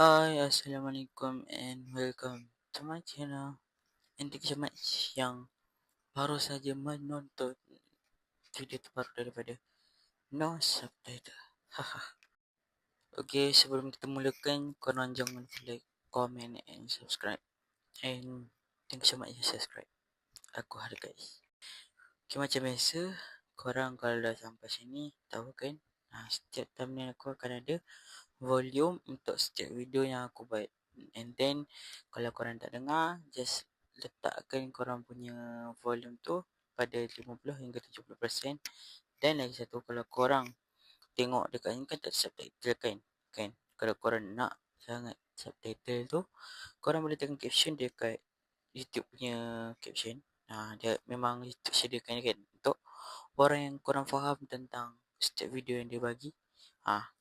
Hi, Assalamualaikum and welcome to my channel. And thank you so much yang baru saja menonton video terbaru daripada No Subtitle. Haha. Okay, sebelum kita mulakan, korang jangan like, comment and subscribe. And thank you so much yang subscribe. Aku hargai. Okay, macam biasa, korang kalau dah sampai sini, tahu kan? Setiap thumbnail aku akan ada volume untuk setiap video yang aku buat. And then kalau korang tak dengar, just letakkan korang punya volume tu pada 50 hingga 70%. Dan lagi satu, kalau korang tengok dekat ni kan tak subtitle kan. Kalau korang nak sangat subtitle tu, korang boleh tekan caption dekat YouTube punya caption. Dia memang YouTube sediakan kan untuk orang yang korang faham tentang setiap video yang dia bagi.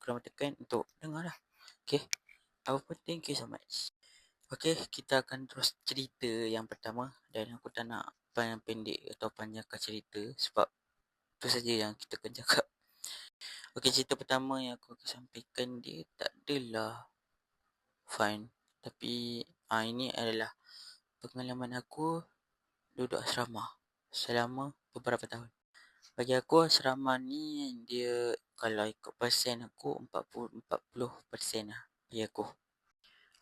Korang tekan untuk dengar lah. Okay, apa pun thank you so much. Okay, kita akan terus cerita yang pertama. Dan aku tak nak pendek atau panjangkan cerita sebab tu saja yang kita akan cakap. Okay, cerita pertama yang aku akan sampaikan dia tak adalah fun. Tapi ini adalah pengalaman aku duduk asrama selama beberapa tahun. Bagi aku asrama ni dia kalau ikut persen aku 40% lah bagi aku.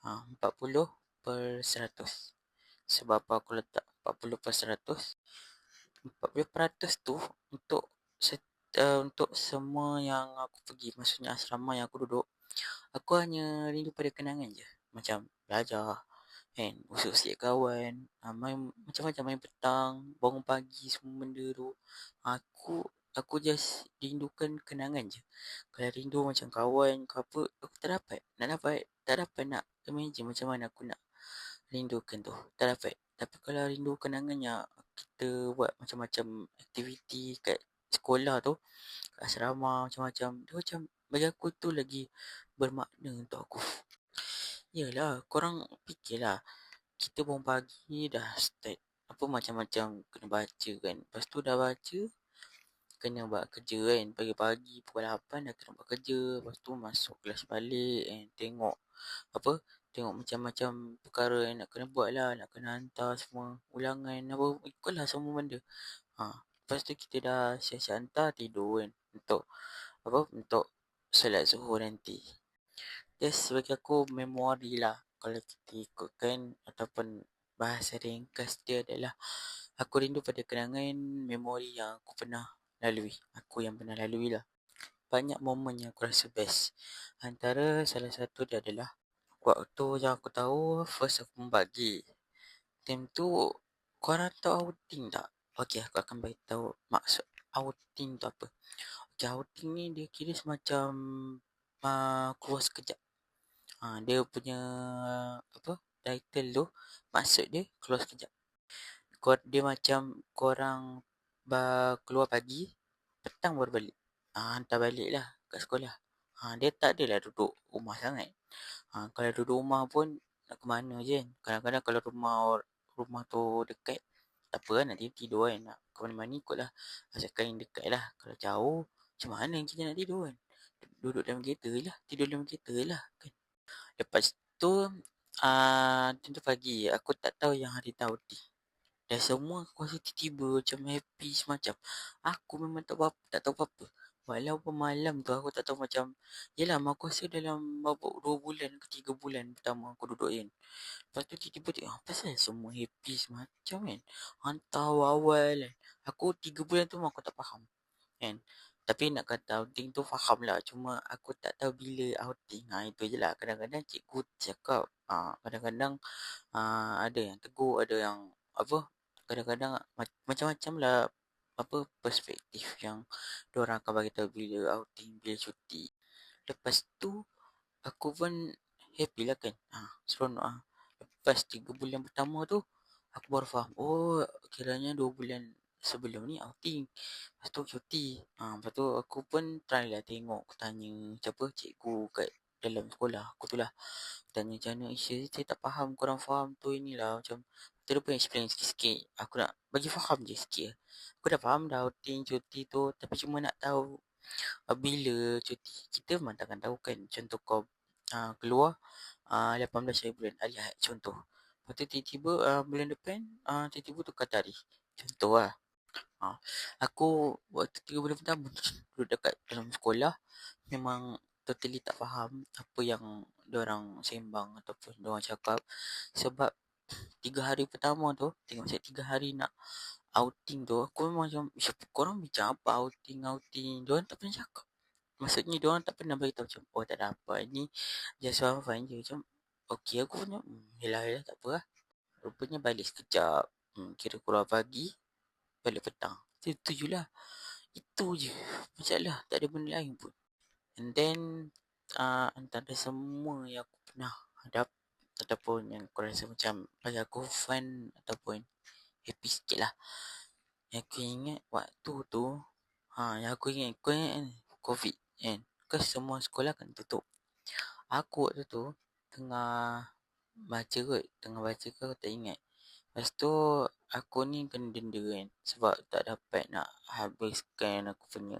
40%. Sebab apa aku letak 40%? 40% tu untuk semua yang aku pergi, maksudnya asrama yang aku duduk, aku hanya rindu pada kenangan je. Macam belajar kan, usik-usik kawan, main macam-macam, main petang, bangun pagi, semua benda tu. Aku just rindukan kenangan je. Kalau rindu macam kawan ke apa, aku tak dapat. Tak dapat nak imagine macam mana aku nak rindukan tu. Tak dapat. Tapi kalau rindu kenangannya, kita buat macam-macam aktiviti kat sekolah tu, kat asrama macam-macam. Dia macam bagi aku tu lagi bermakna untuk aku. Yalah, korang fikirlah. Kita bangun pagi dah start apa macam-macam kena baca kan. Lepas tu dah baca, kena buat kerja kan. Pagi-pagi pukul 8 dah kena buat kerja. Lepas tu masuk kelas balik and tengok macam-macam perkara yang nak kena buat lah. Nak kena hantar semua ulangan apa. Ikutlah semua benda. Lepas tu kita dah siap-siap hantar, tidur kan. Untuk solat zuhur nanti. Just bagi aku memori lah. Kalau kita ikutkan ataupun bahasa ringkas dia adalah aku rindu pada kenangan memori yang aku pernah lalui. Aku yang pernah lalui lah. Banyak momen yang aku rasa best. Antara salah satu dia adalah waktu yang aku tahu first aku membagi. Time tu korang tahu outing tak? Okay, aku akan beritahu maksud outing tu apa. Okay, outing ni dia kira semacam keluar sekejap. Dia punya title tu, maksud dia keluar sekejap. Dia macam korang keluar pagi, petang baru balik. Hantar balik lah kat sekolah. Dia tak adalah duduk rumah sangat. Kalau duduk rumah pun nak ke mana je kan. Kadang-kadang kalau rumah tu dekat, tak apa kan, nak tidur kan. Nak ke mana-mana ikutlah. Asalkan yang dekat lah. Kalau jauh, macam mana kita nak tidur kan. Duduk dalam kereta lah. Tidur dalam kereta lah kan. Lepas tu, tentu pagi, aku tak tahu yang hari tahu ni. Dan semua aku rasa tiba-tiba macam happy semacam. Aku memang tak tahu apa-apa. Walaupun malam tu aku tak tahu macam, yelah aku rasa dalam 2 bulan ke 3 bulan pertama aku duduk kan. Lepas tu tiba-tiba pasal semua happy semacam kan. Hantar awal kan. Aku 3 bulan tu memang aku tak faham kan. Tapi nak kata outing tu faham lah. Cuma aku tak tahu bila outing. Itu je lah. Kadang-kadang cikgu cakap. Kadang-kadang ada yang tegur. Ada yang kadang-kadang macam-macam lah perspektif yang diorang akan bagi tahu bila outing, bila cuti. Lepas tu aku pun happy lah kan. Seronok lah. Lepas 3 bulan pertama tu aku baru faham. Oh, kiranya 2 bulan sebelum ni outing. Lepas tu cuti. Lepas tu aku pun try lah tengok. Aku tanya siapa cikgu kat dalam sekolah aku tu lah. Tanya macam mana, saya tak faham. Korang faham tu inilah. Macam kita pun explain sikit-sikit. Aku nak bagi faham je sikit. Aku dah faham dah outing, cuti tu. Tapi cuma nak tahu bila cuti. Kita memang takkan tahu kan. Contoh kau keluar 18 hari bulan Ahad, contoh. Lepas tu tiba-tiba bulan depan tiba-tiba tukar tarikh. Contoh lah. Aku waktu 3 bulan pertama duduk dekat dalam sekolah memang totally tak faham apa yang diorang sembang ataupun diorang cakap, sebab 3 hari pertama tu, tengok saya 3 hari nak outing tu, aku memang macam, korang bincang apa outing, diorang tak pernah cakap. Maksudnya diorang tak pernah beritahu macam, oh tak ada apa, ni just fun je. Macam, okay, aku punya, yelah, tak apa lah. Rupanya balik sekejap, kira keluar pagi, balik petang. Itu je lah. Itu je masalah, tak ada benda lain pun. And then antara semua yang aku pernah hadap ataupun yang aku rasa macam bagi aku fun ataupun happy sikit lah, yang aku ingat waktu tu, yang aku ingat kan, COVID kan, ke semua sekolah kan tutup. Aku waktu tu tengah baca kot, aku tak ingat. Lepas tu aku ni kena denda kan, sebab tak dapat nak habiskan aku punya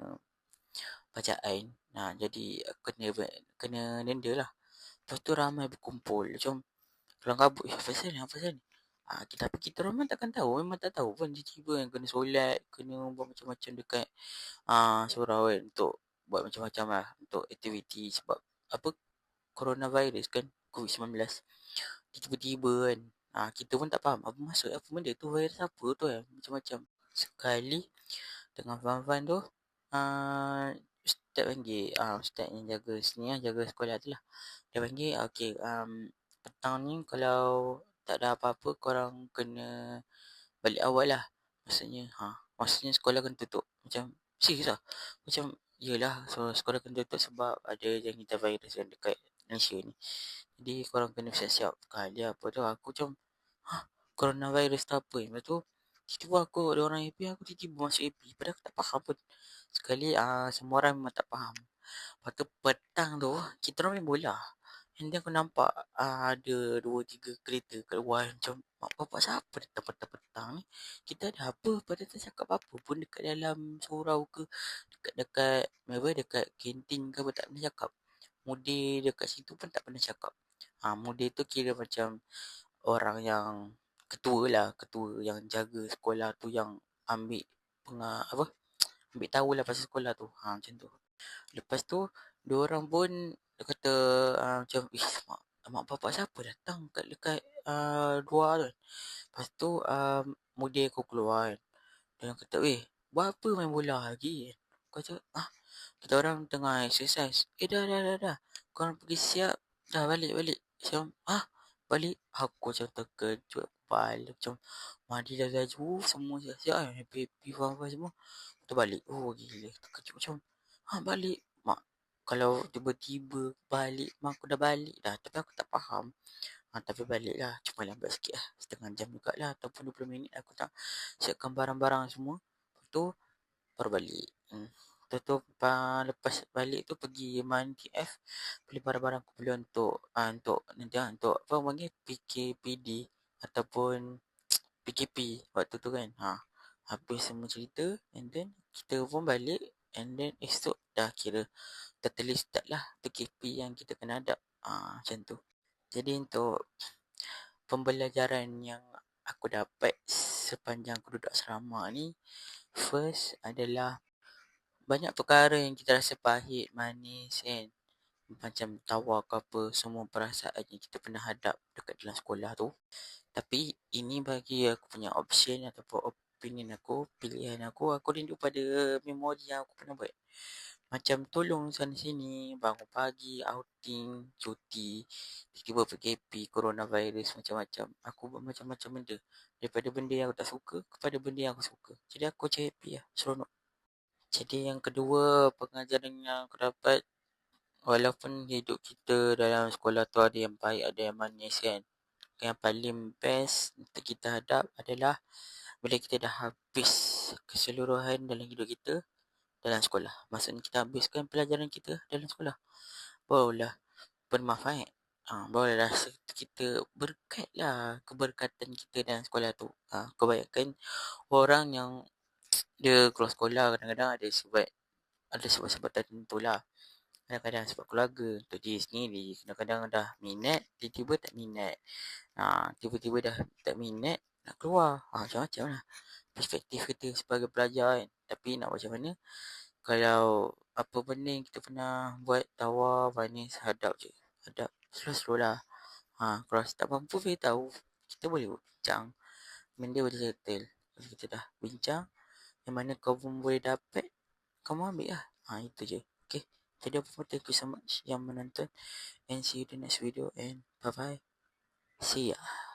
bacaan. Jadi aku kena denda lah. Lepas tu ramai berkumpul macam kelang kabut. Apa pasal ni? Tapi kita orang takkan tahu. Memang tak tahu pun. Tiba-tiba yang kena solat, kena buat macam-macam dekat surau kan, untuk buat macam-macam lah, untuk aktiviti. Sebab apa, coronavirus kan, COVID-19. Tiba-tiba kan, kita pun tak faham apa maksud, apa benda tu, virus apa tu kan, macam-macam. Sekali tengah fun-fun tu, ustaz panggil, ustaz yang jaga sini lah, jaga sekolah tu lah. Dia panggil, okay, petang ni kalau tak ada apa-apa, korang kena balik awal lah. Maksudnya sekolah kena tutup. Macam, serius lah. Macam, yelah, so sekolah kena tutup sebab ada jangkitan virus kan dekat Malaysia ni. Jadi korang kena siap-siap. Kali apa tu, aku macam, coronavirus tak apa. Lepas tu, tiba-tiba aku, ada orang happy, aku tiba-tiba masuk happy. Padahal aku tak faham pun. Sekali, semua orang memang tak faham. Lepas tu, petang tu, kita orang main bola. And then aku nampak ada 2-3 kereta kat luar. Macam, mak bapak siapa datang petang-petang ni? Kita ada apa? Padahal tak cakap apa pun dekat dalam surau ke, dekat kantin ke, tak pernah cakap. Mudir dekat situ pun tak pernah cakap. Mudir tu kira macam orang yang ketua lah, ketua yang jaga sekolah tu, yang ambil ambil tahu lah pasal sekolah tu. Macam tu. Lepas tu, dua orang pun dia kata macam, mak bapak siapa datang dekat luar tu. Lepas tu, mudir aku keluar kan. Dia kata, buat apa main bola lagi? Kau cakap, kita orang tengah exercise. Dah. Korang pergi siap. Dah balik. Macam, balik. Aku macam terkejut. Balik macam, mandi dah laju. Semua siap-siap kan. Happy fun semua. Lepas tu balik. Oh gila. Terkejut macam, balik. Mak, kalau tiba-tiba balik, mak aku dah balik dah. Tapi aku tak faham. Tapi balik lah. Cuma lambat sikit lah. Setengah jam juga lah. Ataupun 20 minit aku tak siapkan barang-barang semua. Lepas tu, baru balik. Lepas tu, lepas balik tu pergi MNTF, beli barang-barang aku beli untuk nanti untuk apa panggil, PKPD ataupun PKP waktu tu kan. Habis semua cerita, and then kita pun balik, and then esok dah kira totally start lah PKP yang kita kena hadap. Macam tu. Jadi untuk pembelajaran yang aku dapat sepanjang aku duduk asrama ni, first adalah banyak perkara yang kita rasa pahit, manis kan, macam tawa ke apa, semua perasaan yang kita pernah hadap dekat dalam sekolah tu. Tapi ini bagi aku punya option ataupun opinion aku, pilihan aku rindu pada memori yang aku pernah buat. Macam tolong sana sini, bangun pagi, outing, cuti, tiba-tiba PKP, coronavirus, macam-macam. Aku buat macam-macam benda. Daripada benda yang aku tak suka kepada benda yang aku suka. Jadi aku macam happy lah, seronok. Jadi yang kedua, pengajaran yang aku dapat, walaupun hidup kita dalam sekolah tu ada yang baik, ada yang manis kan, yang paling best untuk kita hadap adalah bila kita dah habis keseluruhan dalam hidup kita dalam sekolah. Maksudnya kita habiskan pelajaran kita dalam sekolah, barulah bermanfaat. Barulah kita berkat lah, keberkatan kita dalam sekolah tu. Kebanyakan orang yang dia keluar sekolah kadang-kadang ada sebab-sebab tertentu lah. Kadang-kadang sebab keluarga, untuk diri sendiri. Kadang-kadang dah minat, tiba-tiba tak minat. Tiba-tiba dah tak minat, nak keluar. Macam-macam lah perspektif kita sebagai pelajar kan. Tapi nak macam mana, kalau apa benda yang kita pernah buat tawar, manis, hadap je. Hadap, slow-slow lah. Kalau tak mampu, kita tahu. Kita boleh bincang. Benda boleh settle. Kalau kita dah bincang, yang mana kau pun boleh dapat, kau mau ambil lah. Itu je. Okay. Jadi apa pun, thank you so much yang menonton. And see you in the next video. And bye-bye. See ya.